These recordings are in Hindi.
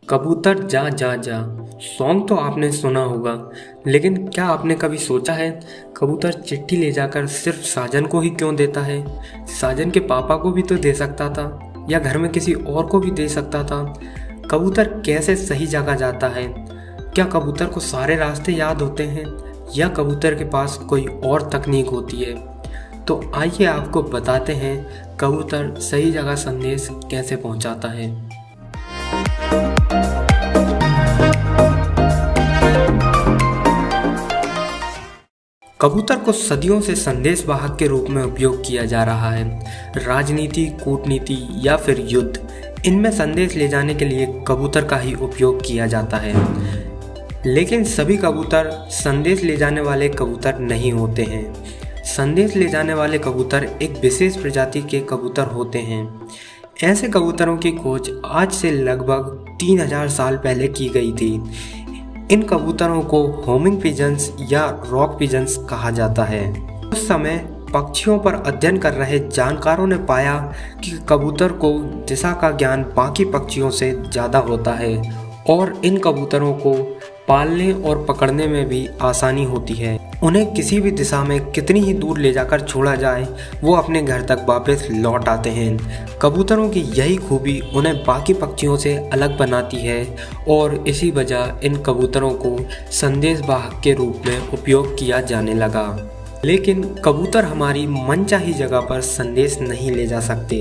कबूतर जा जा जा सॉन्ग तो आपने सुना होगा, लेकिन क्या आपने कभी सोचा है कबूतर चिट्ठी ले जाकर सिर्फ साजन को ही क्यों देता है? साजन के पापा को भी तो दे सकता था या घर में किसी और को भी दे सकता था। कबूतर कैसे सही जगह जाता है? क्या कबूतर को सारे रास्ते याद होते हैं या कबूतर के पास कोई और तकनीक होती है? तो आइए आपको बताते हैं कबूतर सही जगह संदेश कैसे पहुंचाता है। कबूतर को सदियों से संदेश वाहक के रूप में उपयोग किया जा रहा है। राजनीति, कूटनीति या फिर युद्ध, इनमें संदेश ले जाने के लिए कबूतर का ही उपयोग किया जाता है। लेकिन सभी कबूतर संदेश ले जाने वाले कबूतर नहीं होते हैं। संदेश ले जाने वाले कबूतर एक विशेष प्रजाति के कबूतर होते हैं। ऐसे कबूतरों की खोज आज से लगभग 3000 साल पहले की गई थी। इन कबूतरों को होमिंग पिजन्स या रॉक पिजन्स कहा जाता है। उस समय पक्षियों पर अध्ययन कर रहे जानकारों ने पाया कि कबूतर को दिशा का ज्ञान बाकी पक्षियों से ज़्यादा होता है और इन कबूतरों को पालने और पकड़ने में भी आसानी होती है। उन्हें किसी भी दिशा में कितनी ही दूर ले जाकर छोड़ा जाए, वो अपने घर तक वापस लौट आते हैं। कबूतरों की यही खूबी उन्हें बाकी पक्षियों से अलग बनाती है और इसी वजह इन कबूतरों को संदेश वाहक के रूप में उपयोग किया जाने लगा। लेकिन कबूतर हमारी मनचाही जगह पर संदेश नहीं ले जा सकते,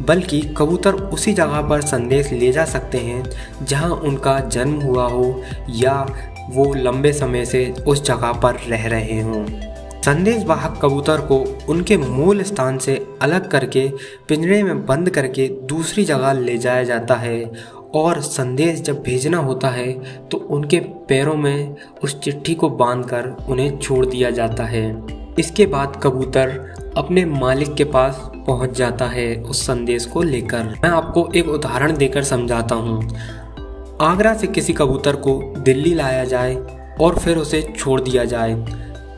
बल्कि कबूतर उसी जगह पर संदेश ले जा सकते हैं जहां उनका जन्म हुआ हो या वो लंबे समय से उस जगह पर रह रहे हों। संदेश वाहक कबूतर को उनके मूल स्थान से अलग करके पिंजरे में बंद करके दूसरी जगह ले जाया जाता है और संदेश जब भेजना होता है तो उनके पैरों में उस चिट्ठी को बांधकर उन्हें छोड़ दिया जाता है। इसके बाद कबूतर अपने मालिक के पास पहुंच जाता है उस संदेश को लेकर। मैं आपको एक उदाहरण देकर समझाता हूं। आगरा से किसी कबूतर को दिल्ली लाया जाए और फिर उसे छोड़ दिया जाए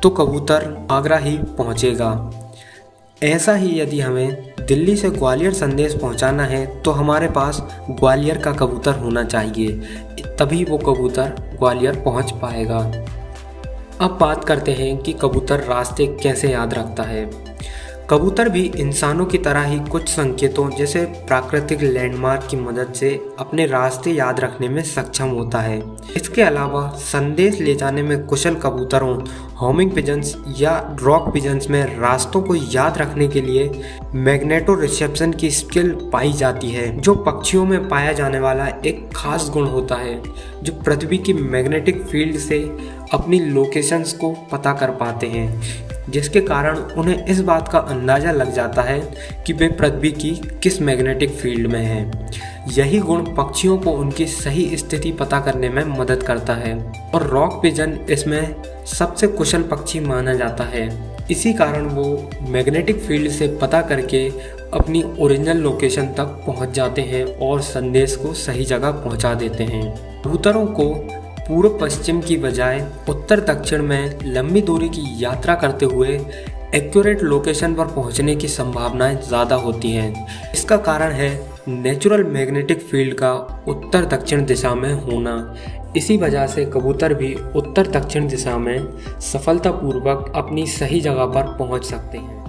तो कबूतर आगरा ही पहुंचेगा। ऐसा ही यदि हमें दिल्ली से ग्वालियर संदेश पहुंचाना है तो हमारे पास ग्वालियर का कबूतर होना चाहिए, तभी वो कबूतर ग्वालियर पहुंच पाएगा। अब बात करते हैं कि कबूतर रास्ते कैसे याद रखता है। कबूतर भी इंसानों की तरह ही कुछ संकेतों जैसे प्राकृतिक लैंडमार्क की मदद से अपने रास्ते याद रखने में सक्षम होता है। इसके अलावा संदेश ले जाने में कुशल कबूतरों होमिंग पिजन्स या रॉक पिजन्स में रास्तों को याद रखने के लिए मैग्नेटो रिसेप्शन की स्किल पाई जाती है, जो पक्षियों में पाया जाने वाला एक खास गुण होता है जो पृथ्वी की मैग्नेटिक फील्ड से अपनी लोकेशंस को पता कर पाते हैं, जिसके कारण उन्हें इस बात का अंदाज़ा लग जाता है कि वे पृथ्वी की किस मैग्नेटिक फील्ड में हैं। यही गुण पक्षियों को उनकी सही स्थिति पता करने में मदद करता है और रॉक पिजन इसमें सबसे कुशल पक्षी माना जाता है। इसी कारण वो मैग्नेटिक फील्ड से पता करके अपनी ओरिजिनल लोकेशन तक पहुंच जाते हैं और संदेश को सही जगह पहुंचा देते हैं। कबूतरों को पूर्व पश्चिम की बजाय उत्तर दक्षिण में लंबी दूरी की यात्रा करते हुए एक्यूरेट लोकेशन पर पहुंचने की संभावनाएं ज़्यादा होती हैं। इसका कारण है नेचुरल मैग्नेटिक फील्ड का उत्तर दक्षिण दिशा में होना। इसी वजह से कबूतर भी उत्तर दक्षिण दिशा में सफलतापूर्वक अपनी सही जगह पर पहुंच सकते हैं।